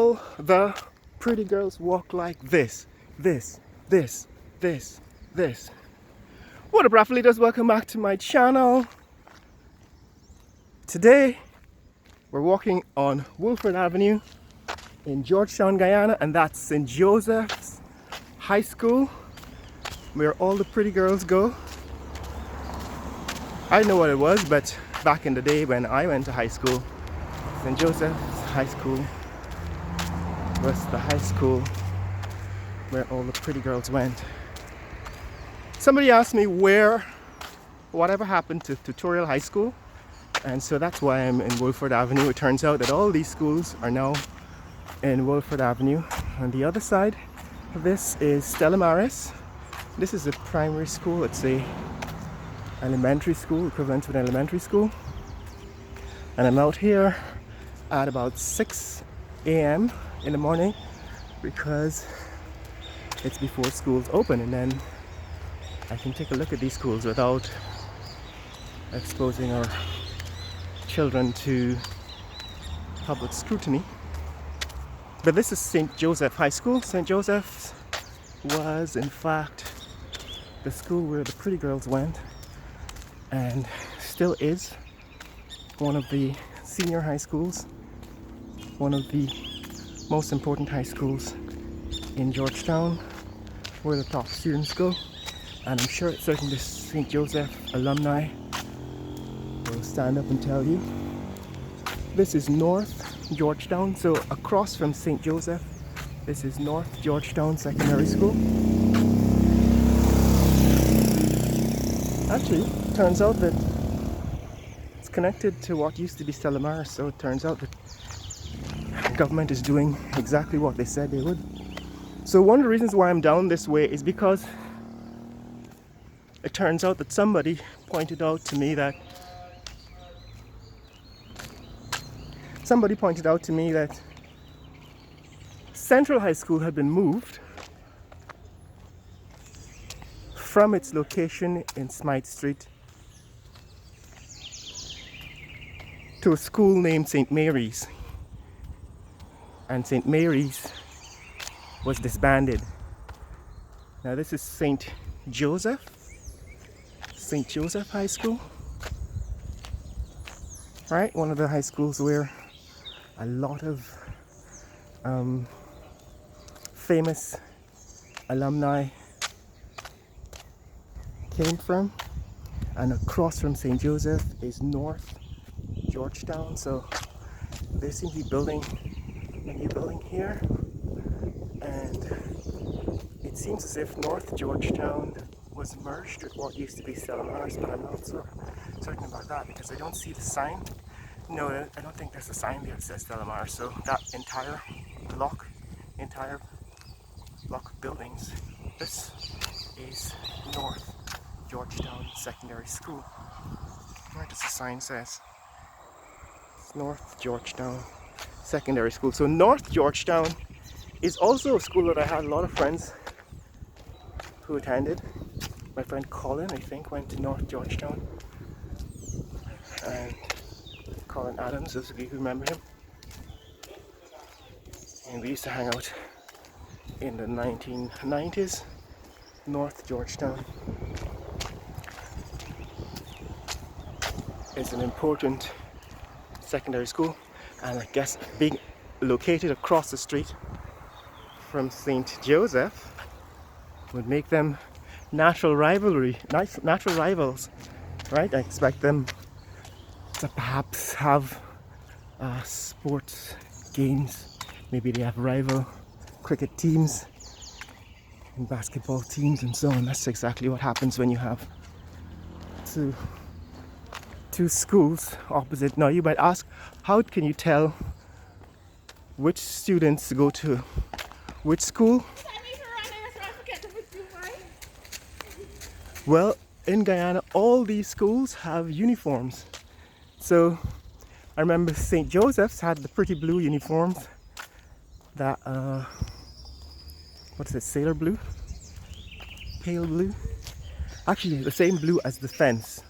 all the pretty girls walk like this. What up, Raffleaders? Welcome back to my channel. Today we're walking on Wolford Avenue in Georgetown, Guyana, and that's St. Joseph's High School, where all the pretty girls go. I know what it was, but back in the day when I went to high school, St. Joseph's High School was the high school where all the pretty girls went. Somebody asked me whatever happened to Tutorial High School, and so that's why I'm in Wolford Avenue. It turns out that all these schools are now in Wolford Avenue. On the other side of this is Stella Maris. This is a primary school. It's a elementary school, equivalent to an elementary school. And I'm out here at about 6 a.m. in the morning because it's before schools open, and then I can take a look at these schools without exposing our children to public scrutiny. But this is St. Joseph High School. St. Joseph's was in fact the school where the pretty girls went, and still is one of the senior high schools, one of the most important high schools in Georgetown, where the top students go. And I'm sure certain St. Joseph alumni will stand up and tell you. This is North Georgetown, so across from St. Joseph, this is North Georgetown Secondary School. Actually, it turns out that it's connected to what used to be Stella Maris, so it turns out that the government is doing exactly what they said they would. So one of the reasons why I'm down this way is because it turns out that somebody pointed out to me that Central High School had been moved from its location in Smythe Street to a school named St. Mary's, and St. Mary's was disbanded. Now this is St. Joseph High School, right? One of the high schools where a lot of famous alumni came from. And across from St. Joseph is North Georgetown, so they seem to be building a new building here, and it seems as if North Georgetown was merged with what used to be Stella Maris, but I'm not so certain about that because I don't see the sign. No, I don't think there's a sign there that says Stella Maris. So that entire block of buildings, this is North Georgetown Secondary School. What does the sign says? It's North Georgetown Secondary School. So North Georgetown is also a school that I had a lot of friends who attended. My friend Colin, I think, went to North Georgetown, and Colin Adams, those of you who remember him. And we used to hang out in the 1990s. North Georgetown is an important secondary school, and I guess being located across the street from St. Joseph would make them natural rivals, right? I expect them to perhaps have sports games. Maybe they have rival cricket teams and basketball teams and so on. That's exactly what happens when you have two schools opposite. Now you might ask, how can you tell which students go to which school? Well, in Guyana, all these schools have uniforms. So I remember St. Joseph's had the pretty blue uniforms, that what is it, sailor blue? Pale blue? Actually the same blue as the fence.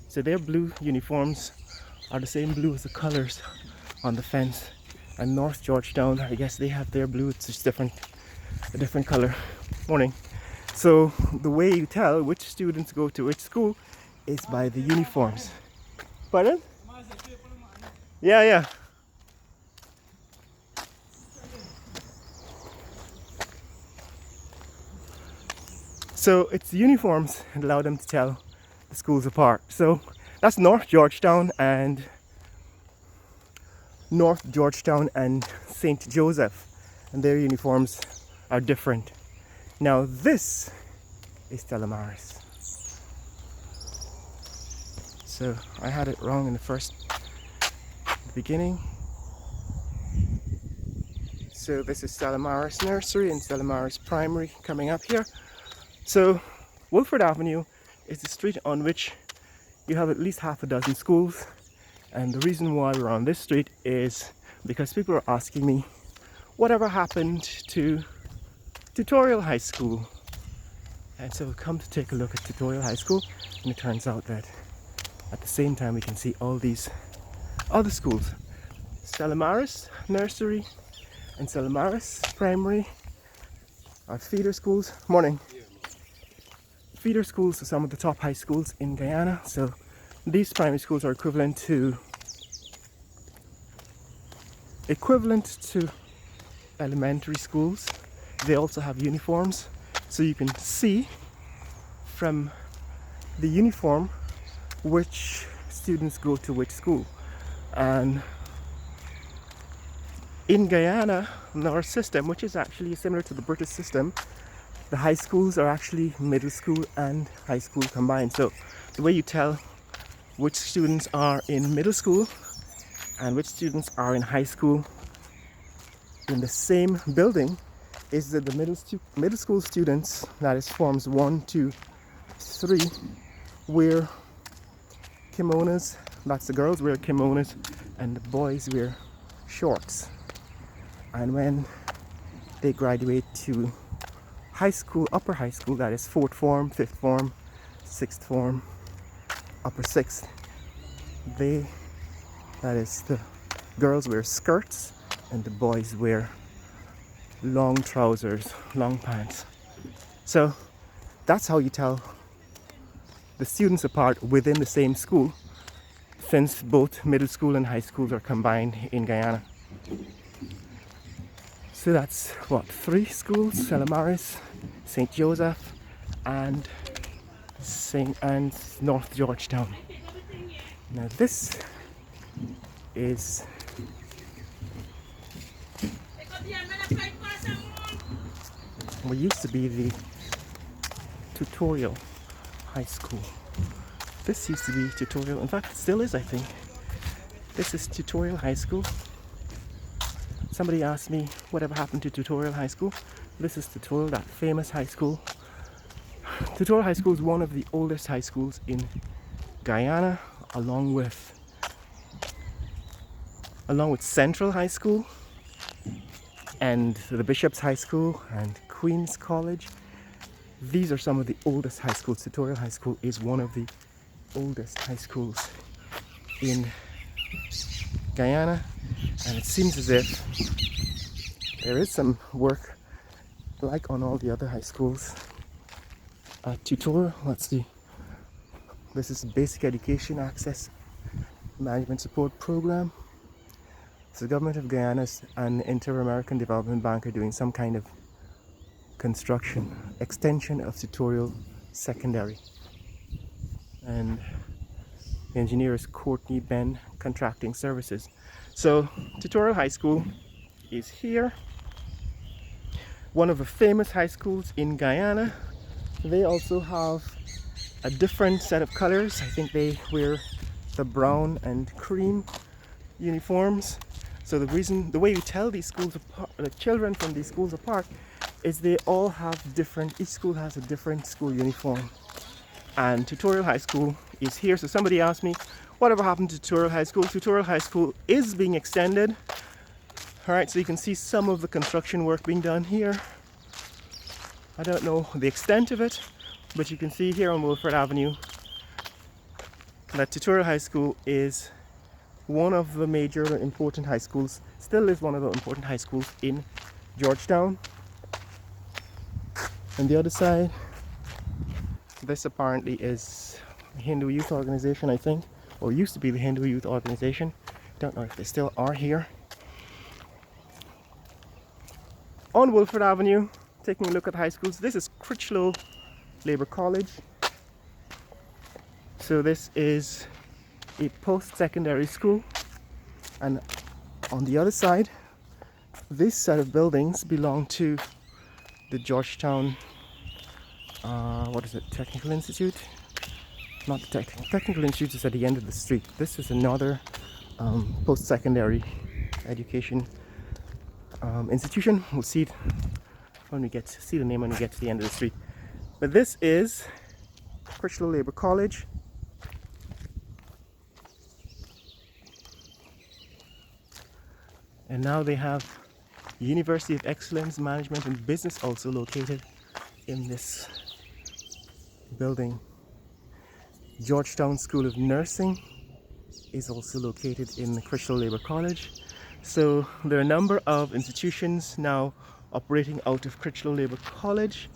So their blue uniforms are the same blue as the colors on the fence. And North Georgetown, I guess they have their blue, it's just a different color. Morning. So the way you tell which students go to which school is by the uniforms. Pardon? Yeah. So it's the uniforms that allow them to tell the schools apart. So that's North Georgetown and St. Joseph, and their uniforms are different. Now this is Stella Maris. So I had it wrong in the beginning. So this is Stella Maris Nursery and Stella Maris Primary coming up here. So Wolford Avenue is the street on which you have at least half a dozen schools. And the reason why we're on this street is because people are asking me whatever happened to Tutorial High School. And so we've come to take a look at Tutorial High School, and it turns out that at the same time we can see all these other schools. Stella Maris Nursery and Stella Maris Primary are feeder schools. Morning. Feeder schools to some of the top high schools in Guyana. So these primary schools are equivalent to elementary schools. They also have uniforms, so you can see from the uniform which students go to which school. And in Guyana, in our system, which is actually similar to the British system, the high schools are actually middle school and high school combined. So the way you tell which students are in middle school and which students are in high school in the same building is that the middle school students, that is forms 1, 2, 3, wear kimonos. That's the girls wear kimonos and the boys wear shorts. And when they graduate to high school, upper high school, that is 4th form, 5th form, 6th form, upper 6th, the girls wear skirts and the boys wear long trousers, long pants. So that's how you tell the students apart within the same school, since both middle school and high schools are combined in Guyana. So that's what, 3 schools: Stella Maris, St. Joseph, and North Georgetown. Now this is what used to be the Tutorial High School. This used to be Tutorial, in fact it still is, I think. This is Tutorial High School. Somebody asked me whatever happened to Tutorial High School. This is Tutorial, that famous high school. Tutorial High School is one of the oldest high schools in Guyana, along with Central High School and the Bishop's High School and Queen's College. These are some of the oldest high schools. Tutorial High School is one of the oldest high schools in Guyana, and it seems as if there is some work like on all the other high schools. Tutorial, let's see. This is Basic Education Access Management Support Program. So the government of Guyana and Inter-American Development Bank are doing some kind of construction, extension of Tutorial Secondary. And the engineer is Courtney Ben Contracting Services. So Tutorial High School is here. One of the famous high schools in Guyana. They also have a different set of colors. I think they wear the brown and cream uniforms. So the way you tell these schools apart, the children from these schools apart, is they all have different, each school has a different school uniform. And Tutorial High School is here. So somebody asked me, whatever happened to Tutorial High School? Tutorial High School is being extended. All right, so you can see some of the construction work being done here. I don't know the extent of it, but you can see here on Wolford Avenue that Tutorial High School is one of the major important high schools Still is one of the important high schools in Georgetown. And the other side, this apparently is a Hindu youth organization, I think, or used to be the Hindu youth organization. Don't know if they still are here. On Wolford Avenue, taking a look at high schools. This is Critchlow Labour College. So this is a post-secondary school, and on the other side, this set of buildings belong to the Georgetown, Technical Institute? Not the Technical Institute is at the end of the street. This is another post-secondary education institution. We'll see it when we get to see the name when we get to the end of the street. But this is Critchlow Labour College. And now they have University of Excellence, Management and Business also located in this building. Georgetown School of Nursing is also located in the Critchlow Labour College. So there are a number of institutions now operating out of Critchlow Labour College.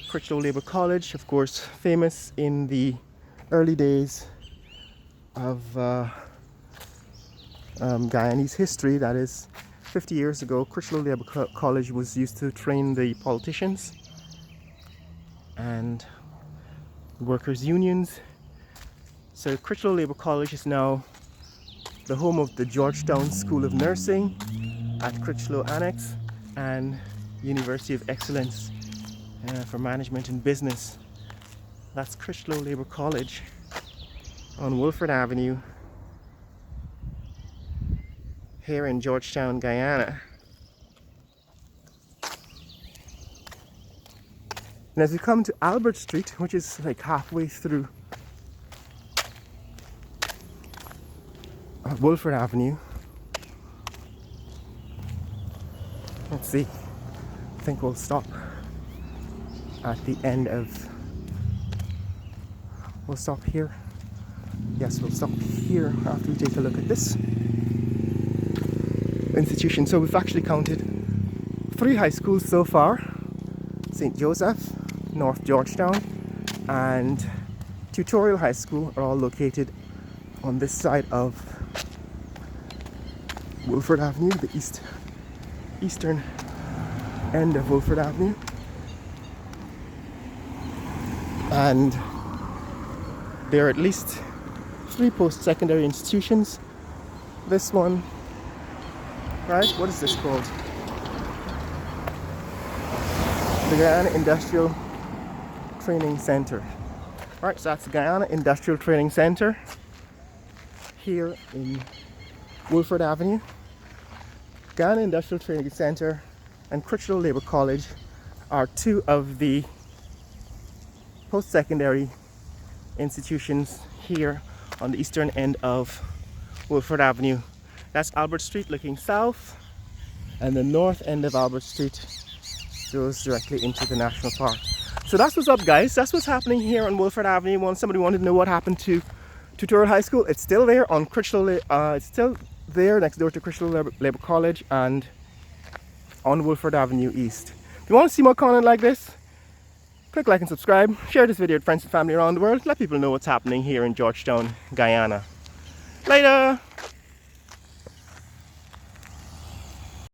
Critchlow Labour College, of course, famous in the early days of Guyanese history. That is 50 years ago. Critchlow Labour College was used to train the politicians and workers' unions. So Critchlow Labour College is now the home of the Georgetown School of Nursing at Critchlow Annex and University of Excellence for Management and Business. That's Critchlow Labour College on Wolford Avenue here in Georgetown, Guyana. And as we come to Albert Street, which is like halfway through Wolford Avenue, let's see, I think we'll stop at the end of, we'll stop here. Yes, we'll stop here after we take a look at this institution. So we've actually counted 3 high schools so far. St. Joseph, North Georgetown, and Tutorial High School are all located on this side of Wolford Avenue, the eastern end of Wolford Avenue. And there are at least 3 post-secondary institutions. This one, right? What is this called? The Guyana Industrial Training Center. Right, so that's the Guyana Industrial Training Center here in Wolford Avenue. Guyana Industrial Training Center and Critchlow Labour College are 2 of the post-secondary institutions here on the eastern end of Wolford Avenue. That's Albert Street looking south, and the north end of Albert Street goes directly into the National Park. So that's what's up, guys. That's what's happening here on Wolford Avenue. Somebody wanted to know what happened to Tutorial High School. It's still there on Critchlow. It's still there next door to Critchlow Labour College and on Wolford Avenue East. If you want to see more content like this, click like and subscribe. Share this video with friends and family around the world. Let people know what's happening here in Georgetown, Guyana. Later!